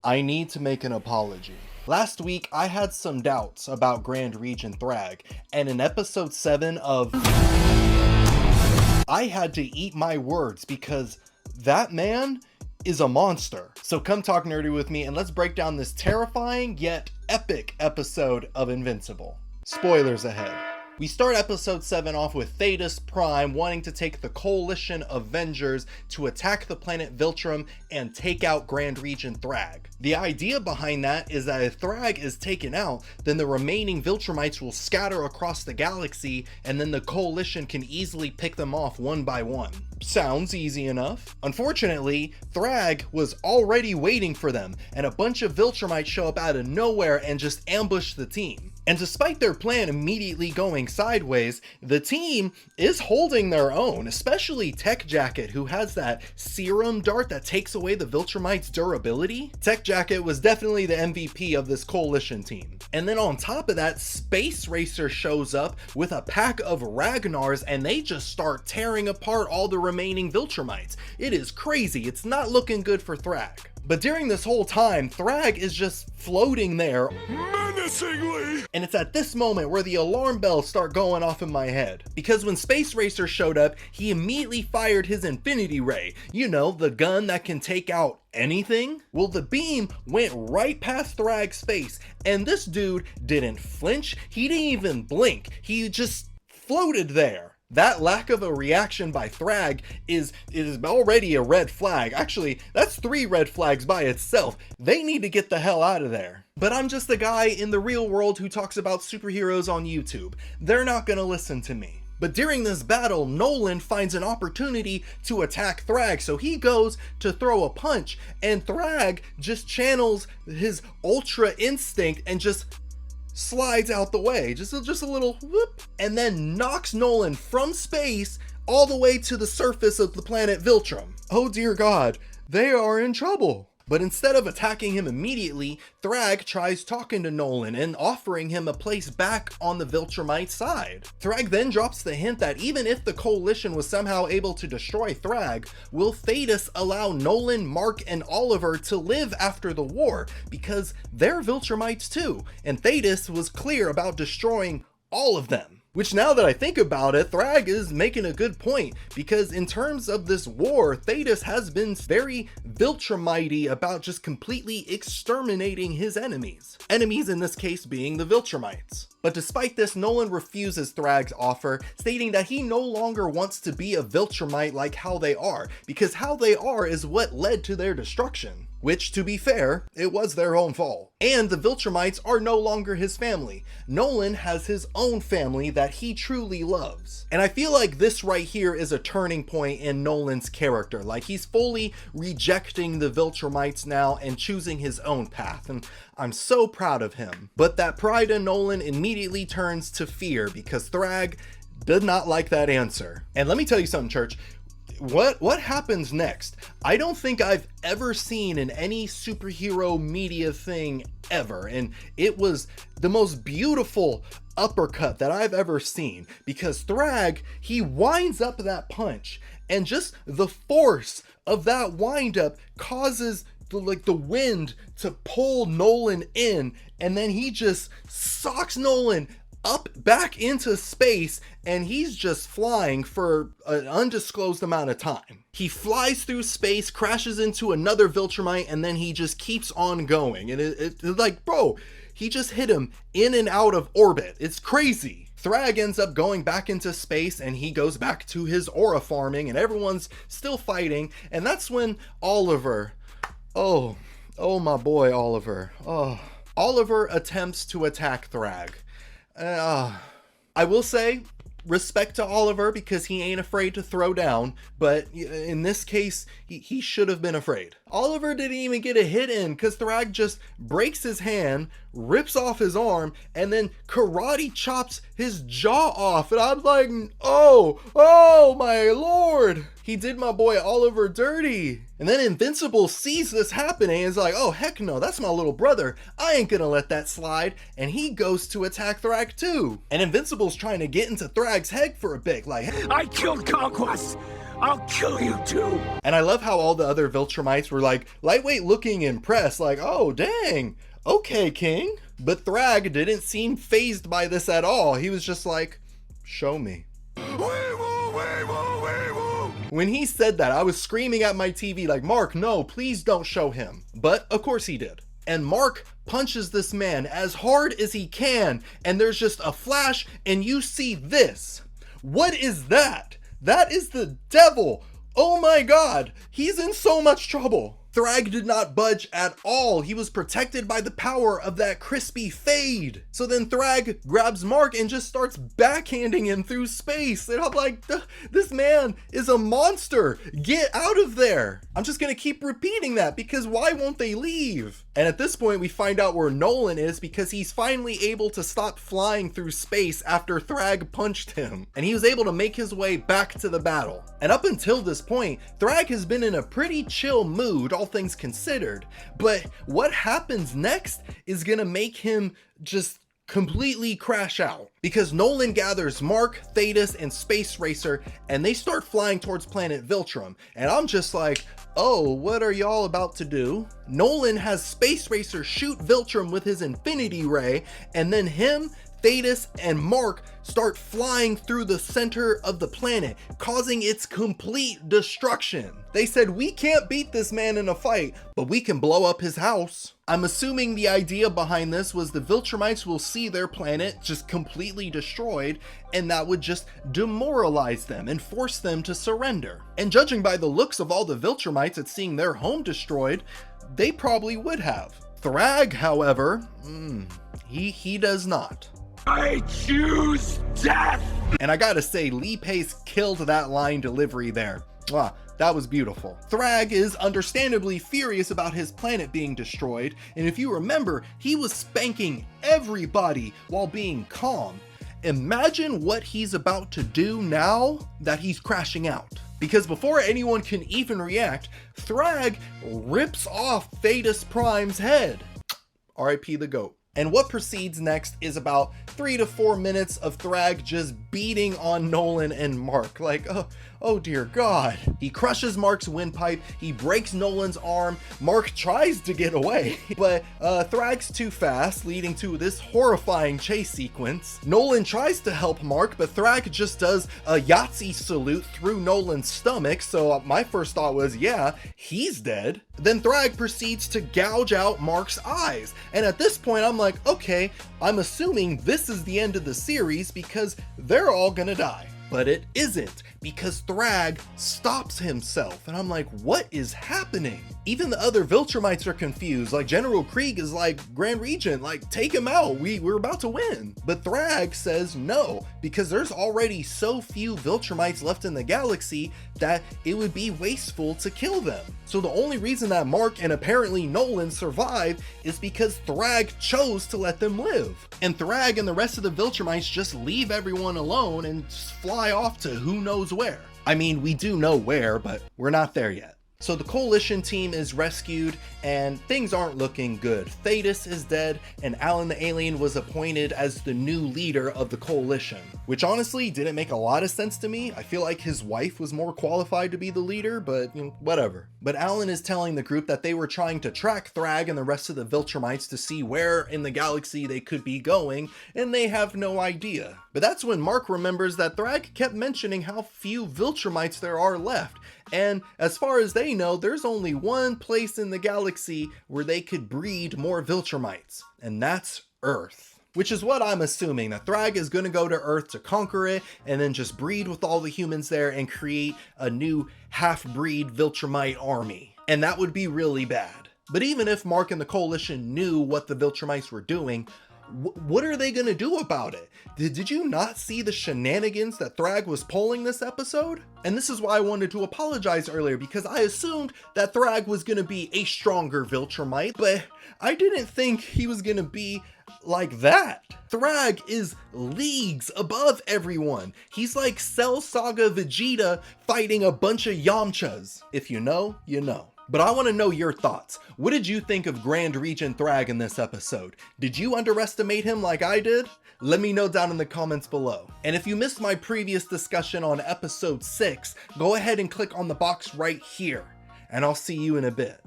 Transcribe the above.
I need to make an apology. Last week, I had some doubts about Grand Regent Thragg, and in episode 7 of... I had to eat my words because that man is a monster. So come talk nerdy with me and let's break down this terrifying yet epic episode of Invincible. Spoilers ahead. We start episode 7 off with Thetis Prime wanting to take the coalition of Avengers to attack the planet Viltrum and take out Grand Regent Thragg. The idea behind that is that if Thragg is taken out, then the remaining Viltrumites will scatter across the galaxy and then the coalition can easily pick them off one by one. Sounds easy enough. Unfortunately, Thragg was already waiting for them and a bunch of Viltrumites show up out of nowhere and just ambush the team. And despite their plan immediately going sideways, the team is holding their own, especially Tech Jacket, who has that serum dart that takes away the Viltrumites' durability. Tech Jacket was definitely the MVP of this coalition team. And then on top of that, Space Racer shows up with a pack of Ragnars and they just start tearing apart all the remaining Viltrumites. It is crazy. It's not looking good for Thragg. But during this whole time, Thragg is just floating there menacingly. And it's at this moment where the alarm bells start going off in my head. Because when Space Racer showed up, he immediately fired his Infinity Ray. You know, the gun that can take out anything? Well, the beam went right past Thragg's face, and this dude didn't flinch. He didn't even blink. He just floated there. That lack of a reaction by Thragg is already a red flag. Actually, that's 3 red flags by itself. They need to get the hell out of there. But I'm just a guy in the real world who talks about superheroes on YouTube. They're not gonna listen to me. But during this battle, Nolan finds an opportunity to attack Thragg, so he goes to throw a punch, and Thragg just channels his Ultra Instinct and just slides out the way, just a little whoop, and then knocks Nolan from space all the way to the surface of the planet Viltrum. Oh dear God, they are in trouble. But instead of attacking him immediately, Thragg tries talking to Nolan and offering him a place back on the Viltrumite side. Thragg then drops the hint that even if the coalition was somehow able to destroy Thragg, will Thetis allow Nolan, Mark, and Oliver to live after the war? Because they're Viltrumites too, and Thetis was clear about destroying all of them. Which, now that I think about it, Thragg is making a good point, because in terms of this war, Thetis has been very Viltrumite about just completely exterminating his enemies. Enemies in this case being the Viltrumites. But despite this, Nolan refuses Thragg's offer, stating that he no longer wants to be a Viltrumite like how they are, because how they are is what led to their destruction. Which, to be fair, it was their own fault. And the Viltrumites are no longer his family. Nolan has his own family that he truly loves. And I feel like this right here is a turning point in Nolan's character. Like, he's fully rejecting the Viltrumites now and choosing his own path. And I'm so proud of him. But that pride in Nolan immediately turns to fear because Thragg did not like that answer. And let me tell you something, church. What happens next? I don't think I've ever seen in any superhero media thing ever, and it was the most beautiful uppercut that I've ever seen, because Thragg, he winds up that punch, and just the force of that wind up causes the wind to pull Nolan in, and then he just socks Nolan up back into space, and he's just flying for an undisclosed amount of time. He flies through space, crashes into another Viltrumite, and then he just keeps on going. And it's like, bro, he just hit him in and out of orbit. It's crazy. Thragg ends up going back into space, and he goes back to his aura farming, and everyone's still fighting. And that's when Oliver, oh my boy Oliver, Oliver attempts to attack Thragg. I will say, respect to Oliver, because he ain't afraid to throw down, but in this case, he should have been afraid. Oliver didn't even get a hit in because Thragg just breaks his hand, rips off his arm, and then karate chops his jaw off. And I'm like, oh my lord. He did my boy Oliver dirty. And then Invincible sees this happening and is like, oh heck no, that's my little brother. I ain't gonna let that slide. And he goes to attack Thragg too. And Invincible's trying to get into Thragg's head for a bit, like, I killed Conquest! I'll kill you too. And I love how all the other Viltrumites were like lightweight looking impressed, like, oh dang, okay king. But Thragg didn't seem fazed by this at all. He was just like, show me. When he said that, I was screaming at my TV like, Mark, no, please don't show him. But of course he did. And Mark punches this man as hard as he can, and there's just a flash, and you see this. What is that? That is the devil. Oh my god, he's in so much trouble. Thragg did not budge at all. He was protected by the power of that crispy fade. So then Thragg grabs Mark and just starts backhanding him through space. And I'm like, this man is a monster. Get out of there. I'm just gonna keep repeating that because why won't they leave? And at this point we find out where Nolan is because he's finally able to stop flying through space after Thragg punched him. And he was able to make his way back to the battle. And up until this point, Thragg has been in a pretty chill mood, all things considered. But what happens next is gonna make him just completely crash out, because Nolan gathers Mark, Thetis, and Space Racer, and they start flying towards Planet Viltrum. And I'm just like, oh, what are y'all about to do? Nolan has Space Racer shoot Viltrum with his Infinity Ray, and then him, Thetis, and Mark start flying through the center of the planet, causing its complete destruction. They said, we can't beat this man in a fight, but we can blow up his house. I'm assuming the idea behind this was the Viltrumites will see their planet just completely destroyed, and that would just demoralize them and force them to surrender. And judging by the looks of all the Viltrumites at seeing their home destroyed, they probably would have. Thragg, however, he does not. I choose death! And I gotta say, Lee Pace killed that line delivery there. Wow, that was beautiful. Thragg is understandably furious about his planet being destroyed, and if you remember, he was spanking everybody while being calm. Imagine what he's about to do now that he's crashing out. Because before anyone can even react, Thragg rips off Thetis Prime's head. R.I.P. the GOAT. And what proceeds next is about 3 to 4 minutes of Thragg just beating on Nolan and Mark. Like, oh dear God. He crushes Mark's windpipe, he breaks Nolan's arm, Mark tries to get away, but Thragg's too fast, leading to this horrifying chase sequence. Nolan tries to help Mark, but Thragg just does a Yahtzee salute through Nolan's stomach, so my first thought was, yeah, he's dead. Then Thragg proceeds to gouge out Mark's eyes, and at this point I'm like, okay, I'm assuming this is the end of the series because they're all gonna die. But it isn't, because Thragg stops himself, and I'm like, what is happening? Even the other Viltrumites are confused, like General Krieg is like, Grand Regent, like, take him out, we're about to win. But Thragg says no, because there's already so few Viltrumites left in the galaxy that it would be wasteful to kill them. So the only reason that Mark and apparently Nolan survived is because Thragg chose to let them live. And Thragg and the rest of the Viltrumites just leave everyone alone and just fly off to who knows where. I mean, we do know where, but we're not there yet. So the coalition team is rescued and things aren't looking good. Thetis is dead and Alan the alien was appointed as the new leader of the coalition, which honestly didn't make a lot of sense to me. I feel like his wife was more qualified to be the leader, but you know, whatever. But Alan is telling the group that they were trying to track Thragg and the rest of the Viltrumites to see where in the galaxy they could be going, and they have no idea. But that's when Mark remembers that Thragg kept mentioning how few Viltrumites there are left, and as far as they know, there's only one place in the galaxy where they could breed more Viltrumites, and that's Earth. Which is what I'm assuming, that Thragg is going to go to Earth to conquer it, and then just breed with all the humans there and create a new half-breed Viltrumite army. And that would be really bad. But even if Mark and the coalition knew what the Viltrumites were doing, what are they going to do about it? Did you not see the shenanigans that Thragg was pulling this episode? And this is why I wanted to apologize earlier, because I assumed that Thragg was going to be a stronger Viltrumite, but I didn't think he was going to be like that. Thragg is leagues above everyone. He's like Cell Saga Vegeta fighting a bunch of Yamchas. If you know, you know. But I want to know your thoughts. What did you think of Grand Regent Thragg in this episode? Did you underestimate him like I did? Let me know down in the comments below. And if you missed my previous discussion on episode 6, go ahead and click on the box right here, and I'll see you in a bit.